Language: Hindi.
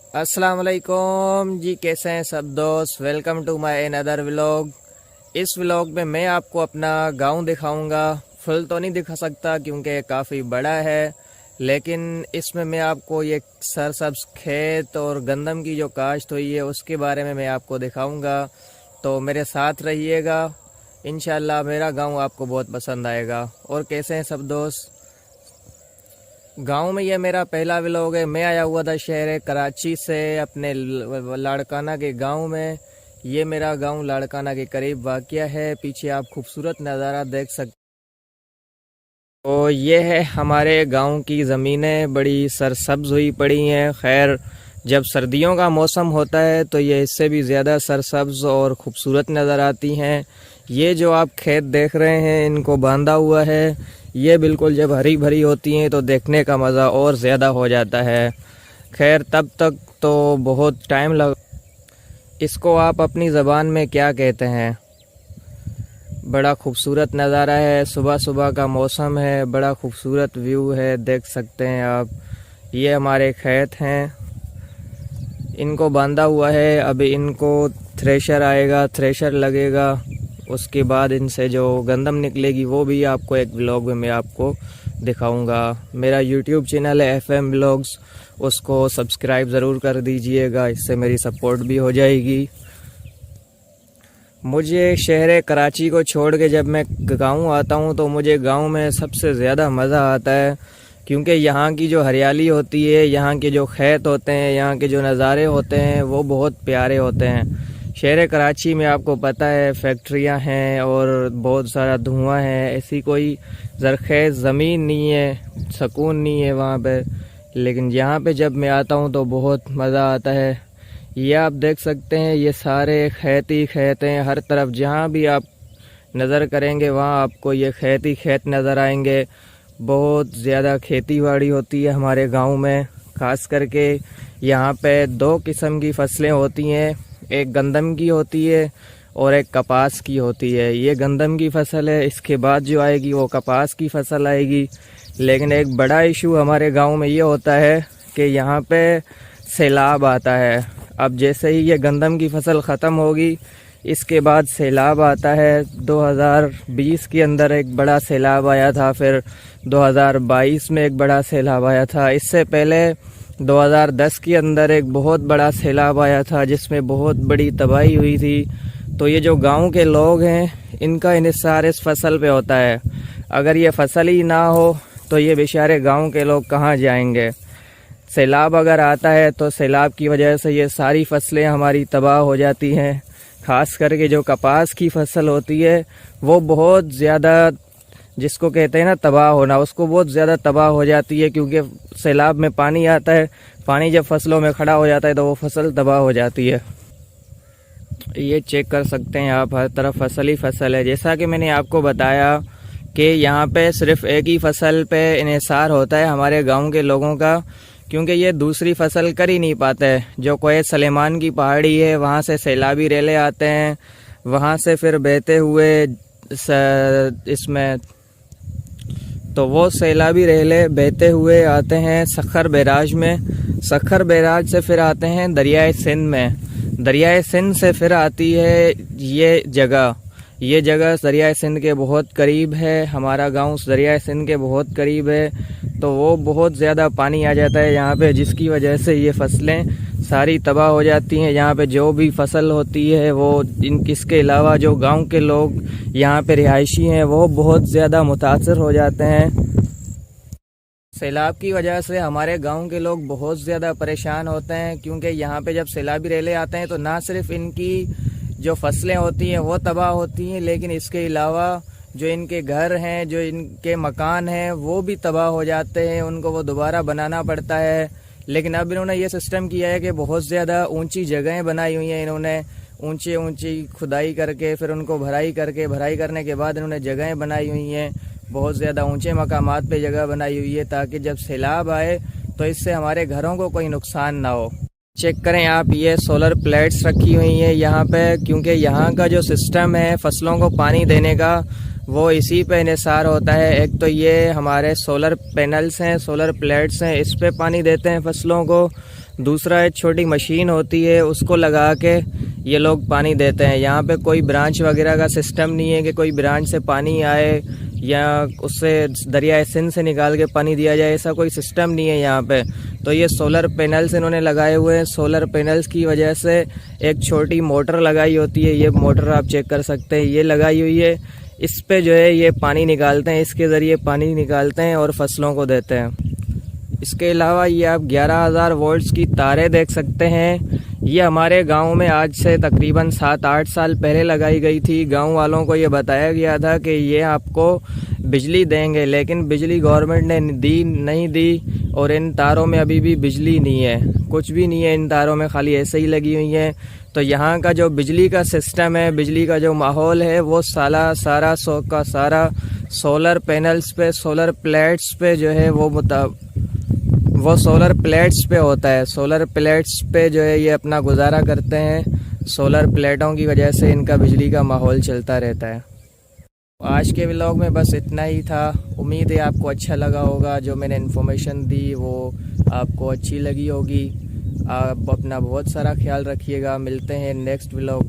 अस्सलाम वालेकुम जी, कैसे हैं सब दोस्त। Welcome to my another vlog. इस व्लॉग में मैं आपको अपना गांव दिखाऊंगा। फुल तो नहीं दिखा सकता क्योंकि काफ़ी बड़ा है, लेकिन इसमें मैं आपको ये सरसब्ज खेत और गंदम की जो काश्त हुई है उसके बारे में मैं आपको दिखाऊंगा। तो मेरे साथ रहिएगा, इंशाल्लाह मेरा गांव आपको बहुत पसंद आएगा। और कैसे हैं सब दोस्त। गांव में ये मेरा पहला व्लॉग है। मैं आया हुआ था शहर कराची से अपने लाड़काना के गांव में। ये मेरा गांव लाड़काना के करीब वाक़या है। पीछे आप खूबसूरत नज़ारा देख सकते। तो ये है हमारे गांव की ज़मीनें, बड़ी सरसब्ज हुई पड़ी हैं। खैर, जब सर्दियों का मौसम होता है तो ये इससे भी ज़्यादा सरसब्ज और ख़ूबसूरत नज़र आती हैं। ये जो आप खेत देख रहे हैं, इनको बांधा हुआ है, ये बिल्कुल जब हरी भरी होती हैं तो देखने का मज़ा और ज़्यादा हो जाता है। खैर, तब तक तो बहुत टाइम लग। इसको आप अपनी ज़बान में क्या कहते हैं। बड़ा खूबसूरत नज़ारा है, सुबह सुबह का मौसम है, बड़ा खूबसूरत व्यू है, देख सकते हैं आप। ये हमारे खेत हैं, इनको बांधा हुआ है। अभी इनको थ्रेशर आएगा, थ्रेशर लगेगा, उसके बाद इनसे जो गंदम निकलेगी वो भी आपको एक व्लॉग में मैं आपको दिखाऊंगा। मेरा यूट्यूब चैनल है FM व्लॉग्स, उसको सब्सक्राइब ज़रूर कर दीजिएगा, इससे मेरी सपोर्ट भी हो जाएगी। मुझे शहर कराची को छोड़ के जब मैं गांव आता हूं तो मुझे गांव में सबसे ज़्यादा मज़ा आता है, क्योंकि यहाँ की जो हरियाली होती है, यहाँ के जो खेत होते हैं, यहाँ के जो नज़ारे होते हैं वो बहुत प्यारे होते हैं। शहर कराची में आपको पता है फैक्ट्रियाँ हैं और बहुत सारा धुआं है, ऐसी कोई ज़रख़ेज़ ज़मीन नहीं है, सुकून नहीं है वहाँ पे। लेकिन यहाँ पे जब मैं आता हूँ तो बहुत मज़ा आता है। ये आप देख सकते हैं, ये सारे खेत ही खेत हैं। हर तरफ जहाँ भी आप नज़र करेंगे वहाँ आपको ये खेत ही खेत नज़र आएंगे। बहुत ज़्यादा खेती बाड़ी होती है हमारे गांव में। ख़ास करके यहाँ पे 2 किस्म की फसलें होती हैं, एक गंदम की होती है और एक कपास की होती है। ये गंदम की फसल है, इसके बाद जो आएगी वो कपास की फसल आएगी। लेकिन एक बड़ा इशू हमारे गांव में ये होता है कि यहाँ पे सैलाब आता है। अब जैसे ही ये गंदम की फसल ख़त्म होगी, इसके बाद सैलाब आता है। 2020 के अंदर एक बड़ा सैलाब आया था, फिर 2022 में एक बड़ा सैलाब आया था। इससे पहले 2010 के अंदर एक बहुत बड़ा सैलाब आया था जिसमें बहुत बड़ी तबाही हुई थी। तो ये जो गांव के लोग हैं, इनका इन्हिसार इस फसल पे होता है। अगर ये फसल ही ना हो तो ये बेचारे गांव के लोग कहाँ जाएंगे। सैलाब अगर आता है तो सैलाब की वजह से ये सारी फसलें हमारी तबाह हो जाती हैं। ख़ास करके जो कपास की फसल होती है वो बहुत ज़्यादा, जिसको कहते हैं ना तबाह होना, उसको बहुत ज़्यादा तबाह हो जाती है, क्योंकि सैलाब में पानी आता है। पानी जब फसलों में खड़ा हो जाता है तो वो फसल तबाह हो जाती है। ये चेक कर सकते हैं आप, हर तरफ फसल ही फसल है। जैसा कि मैंने आपको बताया कि यहाँ पे सिर्फ एक ही फसल पे इन्हिसार होता है हमारे गांव के लोगों का, क्योंकि ये दूसरी फसल कर ही नहीं पाते। जो कोई सलेमान की पहाड़ी है, वहाँ से सैलाबी रेले आते हैं, वहाँ से फिर बहते हुए इसमें, तो वो सैलाबी रेले बहते हुए आते हैं सखर बैराज में। सखर बैराज से फिर आते हैं दरियाए सिंध में। दरियाए सिंध से फिर आती है ये जगह। ये जगह दरियाए सिंध के बहुत करीब है। हमारा गांव दरियाए सिंध के बहुत करीब है, तो वो बहुत ज़्यादा पानी आ जाता है यहाँ पे, जिसकी वजह से ये फसलें सारी तबाह हो जाती हैं। यहाँ पे जो भी फसल होती है वो इसके अलावा जो गांव के लोग यहाँ पे रिहायशी हैं वो बहुत ज़्यादा मुतासर हो जाते हैं। सैलाब की वजह से हमारे गांव के लोग बहुत ज़्यादा परेशान होते हैं, क्योंकि यहाँ पे जब सैलाबी रेले आते हैं तो ना सिर्फ इनकी जो फसलें होती हैं वो तबाह होती हैं, लेकिन इसके अलावा जो इनके घर हैं, जो इनके मकान हैं, वो भी तबाह हो जाते हैं। उनको वो दोबारा बनाना पड़ता है। लेकिन अब इन्होंने ये सिस्टम किया है कि बहुत ज़्यादा ऊंची जगहें बनाई हुई हैं। इन्होंने ऊंची ऊंची खुदाई करके फिर उनको भराई करने के बाद इन्होंने जगहें बनाई हुई हैं। बहुत ज़्यादा ऊंचे मकामात पे जगह बनाई हुई है, ताकि जब सैलाब आए तो इससे हमारे घरों को कोई नुकसान ना हो। चेक करें आप, ये सोलर प्लेट्स रखी हुई हैं यहाँ पे, क्योंकि यहाँ का जो सिस्टम है फसलों को पानी देने का वो इसी पे इन्हिसार होता है। एक तो ये हमारे सोलर पैनल्स हैं, सोलर प्लेट्स हैं, इस पे पानी देते हैं फसलों को। दूसरा एक छोटी मशीन होती है, उसको लगा के ये लोग पानी देते हैं। यहाँ पे कोई ब्रांच वगैरह का सिस्टम नहीं है कि कोई ब्रांच से पानी आए या उससे दरिया सिंध से निकाल के पानी दिया जाए, ऐसा कोई सिस्टम नहीं है यहाँ पे। तो ये सोलर पैनल्स इन्होंने लगाए हुए हैं। सोलर पैनल्स की वजह से एक छोटी मोटर लगाई होती है, ये मोटर आप चेक कर सकते हैं, ये लगाई हुई है। इस पे जो है ये पानी निकालते हैं, इसके ज़रिए पानी निकालते हैं और फसलों को देते हैं। इसके अलावा ये आप 11,000 वोल्ट्स की तारें देख सकते हैं। ये हमारे गांव में आज से तकरीबन 7-8 साल पहले लगाई गई थी। गांव वालों को ये बताया गया था कि ये आपको बिजली देंगे, लेकिन बिजली गवर्नमेंट ने नहीं दी और इन तारों में अभी भी बिजली नहीं है, कुछ भी नहीं है इन तारों में, खाली ऐसे ही लगी हुई हैं। तो यहाँ का जो बिजली का सिस्टम है, बिजली का जो माहौल है, वो सारा सोलर पैनल्स पे, सोलर प्लेट्स पे जो है वो सोलर प्लेट्स पे होता है। सोलर प्लेट्स पे जो है ये अपना गुजारा करते हैं। सोलर प्लेटों की वजह से इनका बिजली का माहौल चलता रहता है। आज के व्लॉग में बस इतना ही था। उम्मीद है आपको अच्छा लगा होगा, जो मैंने इन्फॉर्मेशन दी वो आपको अच्छी लगी होगी। आप अपना बहुत सारा ख्याल रखिएगा। मिलते हैं नेक्स्ट व्लॉग।